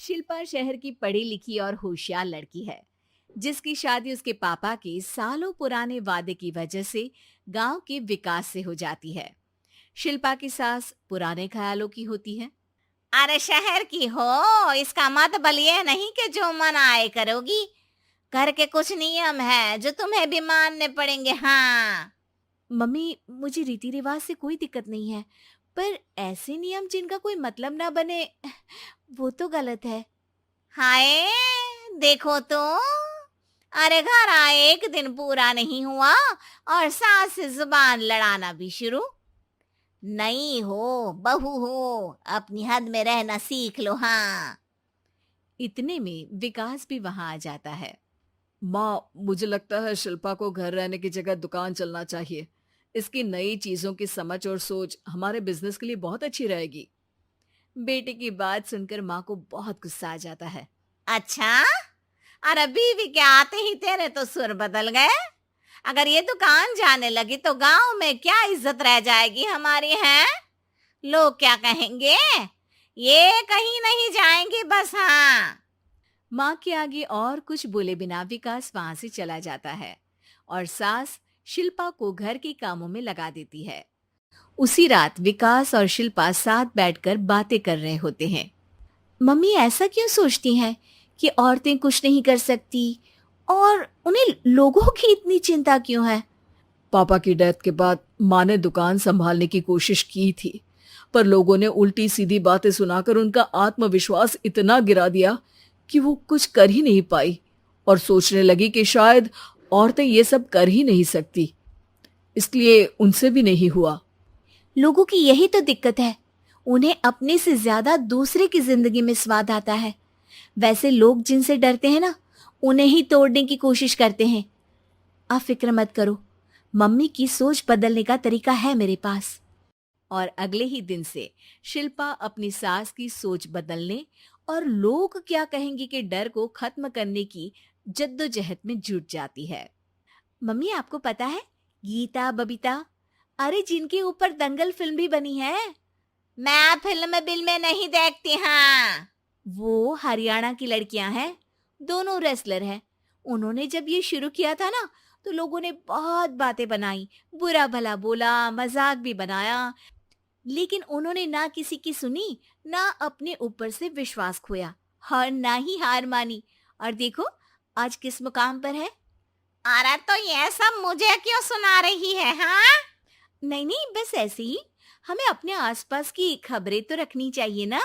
शिल्पा शहर की पढ़ी लिखी और होशियार लड़की है, जिसकी शादी उसके पापा के सालों पुराने वादे की वजह से गांव के विकास से हो जाती है। शिल्पा की सास पुराने ख्यालों की होती है। अरे शहर की हो, इसका मतलब ये नहीं कि जो मन आए करोगी। घर के कुछ नियम है जो तुम्हें भी मानने पड़ेंगे। हाँ। मम्मी, मुझे रीति रिवाज से कोई दिक्कत नहीं है, पर ऐसे नियम जिनका कोई मतलब ना बने, वो तो गलत है। हाय, देखो तो। अरे घर आए एक दिन पूरा नहीं हुआ और सास से जुबान लड़ाना भी शुरू। नहीं हो, बहू हो, अपनी हद में रहना सीख लो। हाँ। इतने में विकास भी वहां आ जाता है। माँ, मुझे लगता है शिल्पा को घर रहने की जगह दुकान चलना चाहिए। इसकी नई चीजों की समझ और सोच हमारे बिजनेस के लिए बहुत अच्छी रहेगी। बेटे की बात सुनकर माँ को बहुत गुस्सा आ जाता है। अच्छा, अरे बीवी के आते ही तेरे तो सुर बदल गए। अगर ये दुकान जाने लगी तो गांव में क्या इज्जत रह जाएगी हमारी है। लोग क्या कहेंगे। ये कहीं नहीं जाएंगी बस। हाँ। माँ के आगे और कुछ बोले बिना विकास वहां से चला जाता है और सास शिल्पा को घर के कामों में लगा देती है। उसी रात विकास और शिल्पा साथ बैठकर बातें कर रहे होते हैं। मम्मी ऐसा क्यों सोचती हैं कि औरतें कुछ नहीं कर सकती, और उन्हें लोगों की इतनी चिंता क्यों है? पापा की डेथ के बाद माँ ने दुकान संभालने की कोशिश की थी, पर लोगों ने उल्टी सीधी बातें सुनाकर उनका आत्मविश्वास इतना गिरा दिया कि वो कुछ कर ही नहीं पाई और सोचने लगी कि शायद औरतें ये सब कर ही नहीं सकती। इसलिए उनसे भी नहीं हुआ। लोगों की यही तो दिक्कत है, उन्हें अपने से ज्यादा दूसरे की जिंदगी में स्वाद आता है। वैसे लोग जिनसे डरते हैं ना, उन्हें ही तोड़ने की कोशिश करते हैं। आप फिक्र मत करो, मम्मी की सोच बदलने का तरीका है मेरे पास। और अगले ही दिन से शिल्पा अपनी सास की सोच बदलने और लोग क्या कहेंगे के डर को खत्म करने की जद्दोजहद में जुट जाती है। मम्मी, आपको पता है, गीता बबीता, अरे जिनके ऊपर दंगल फिल्म भी बनी है, मैं फिल्म बिल में नहीं देखती। हाँ। वो हरियाणा की लड़कियां हैं। दोनों रेसलर हैं। उन्होंने जब ये शुरू किया था ना, तो लोगों ने बहुत बातें बनाई, बुरा भला बोला, मजाक भी बनाया, लेकिन उन्होंने ना किसी की सुनी, ना अपने ऊपर से विश्वास खोया और ना ही हार मानी। और देखो आज किस मुकाम पर है। अरे तो ये सब मुझे क्यों सुना रही है। हाँ। नहीं नहीं, बस ऐसे ही, हमें अपने आसपास की खबरें तो रखनी चाहिए ना।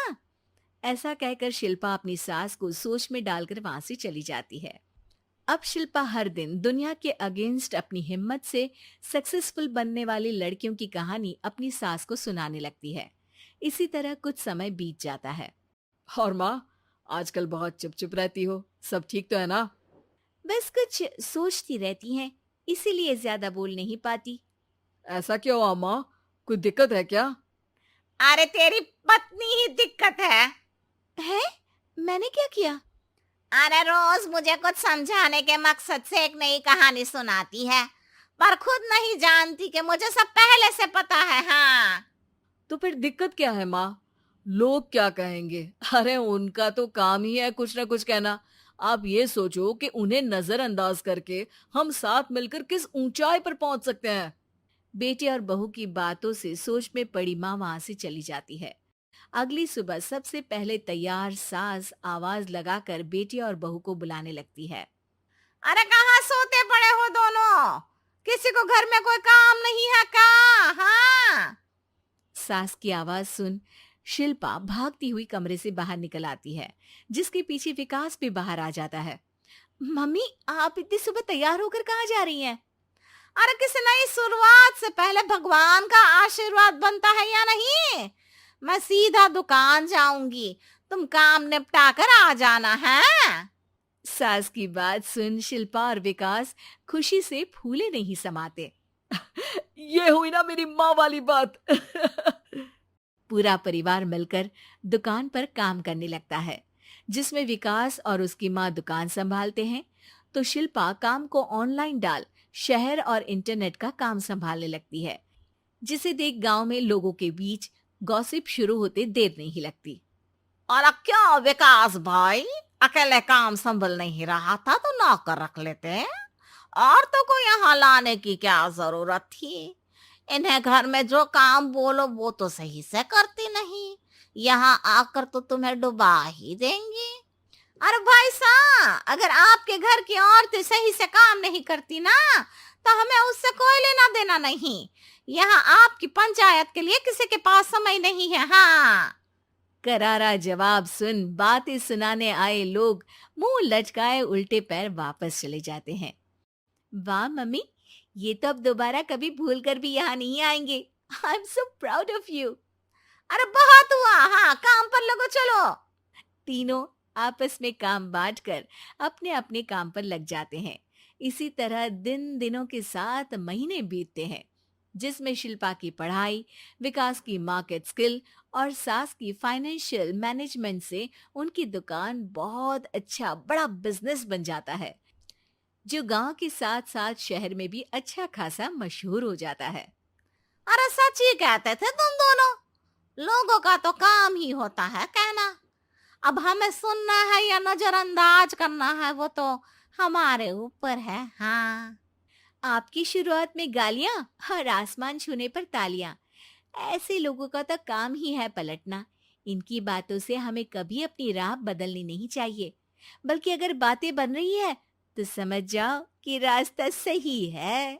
ऐसा कहकर शिल्पा अपनी सास को सोच में डालकर वहां से चली जाती है। अब शिल्पा हर दिन दुनिया के अगेंस्ट अपनी हिम्मत से सक्सेसफुल बनने वाली लड़कियों की कहानी अपनी सास को सुनाने लगती है। इसी तरह कुछ समय बीत जाता है। और माँ, आजकल बहुत चुप चुप रहती हो, सब ठीक तो है ना? बस कुछ सोचती रहती हैं, इसीलिए ज्यादा बोल नहीं पाती। ऐसा क्यों हुआ माँ? कोई दिक्कत है क्या? अरे तेरी पत्नी ही दिक्कत है। है? मैंने क्या किया? अरे रोज मुझे कुछ समझाने के मकसद से एक नई कहानी सुनाती है, पर खुद नहीं जानती कि मुझे सब पहले से पता है। हाँ। तो फिर दिक्कत क्या है माँ? लोग क्या कहेंगे? अरे उनका तो काम ही है कुछ ना कुछ कहना। आप ये सोचो कि उन्हें नजरअंदाज करके हम साथ मिलकर किस ऊंचाई पर पहुंच सकते हैं। बेटे और बहू की बातों से सोच में पड़ी माँ वहां से चली जाती है। अगली सुबह सबसे पहले तैयार सास आवाज लगाकर बेटी और बहू को बुलाने लगती है। अरे कहाँ सोते पड़े हो दोनों? किसी को घर में कोई काम नहीं है का? हाँ। सास की आवाज सुन शिल्पा भागती हुई कमरे से बाहर निकल आती है, जिसके पीछे विकास भी बाहर आ जाता है। मम्मी, आप इतनी सुबह तैयार होकर कहाँ जा रही हैं? अरे किसी नई शुरुआत से पहले भगवान का आशीर्वाद बनता है या नहीं? मैं सीधा दुकान जाऊंगी, तुम काम निपटा कर आ जाना है। सास की बात सुन शिल्पा और विकास खुशी से फूले नहीं समाते। ये हुई ना मेरी माँ वाली बात। पूरा परिवार मिलकर दुकान पर काम करने लगता है, जिसमें विकास और उसकी माँ दुकान संभालते हैं, तो शिल्पा काम को ऑनलाइन डाल शहर और इंटरनेट का काम संभालने लगती है, जिसे देख गांव में लोगों के बीच गॉसिप शुरू होते देर नहीं लगती। और क्या विकास भाई, अकेले काम संभल नहीं रहा था तो नौकर रख लेते। औरतों को यहाँ लाने की क्या जरूरत थी? इन्हें घर में जो काम बोलो वो तो सही से करती नहीं, यहाँ आकर तो तुम्हें डुबा ही देंगी। अरे भाई साहब, अगर आपके घर की औरतें सही से काम नहीं करती ना, तो हमें उससे कोई लेना देना नहीं। यहाँ आपकी पंचायत के लिए किसी के पास समय नहीं है। हाँ, करारा जवाब सुन बातें सुनाने आए लोग मुंह लटकाए उल्टे पैर वापस चले जाते हैं। वाह मम्मी, ये तो अब दोबारा कभी भूल कर भी यहाँ नहीं आएंगे। I am so proud of you. अरे बहुत हुआ, हाँ काम पर लगो चलो। तीनों आपस में काम बांटकर अपने अपने काम पर लग जाते हैं। इसी तरह दिन दिनों के साथ महीने बीतते हैं, जिसमें शिल्पा की पढ़ाई, विकास की मार्केट स्किल और सास की फाइनेंशियल मैनेजमेंट से उनकी दुकान बहुत अच्छा बड़ा बिजनेस बन जाता है, जो गांव के साथ साथ शहर में भी अच्छा खासा मशहूर हो जाता है। अरे सच ही कहते थे तुम दोनों, लोगों का तो काम ही होता है कहना। अब हमें सुनना है या नजरअंदाज करना है वो तो हमारे ऊपर है। हाँ, आपकी शुरुआत में गालियां और आसमान छूने पर तालियां, ऐसे लोगों का तो काम ही है पलटना। इनकी बातों से हमें कभी अपनी राह बदलनी नहीं चाहिए, बल्कि अगर बातें बन रही है तो समझ जाओ कि रास्ता सही है।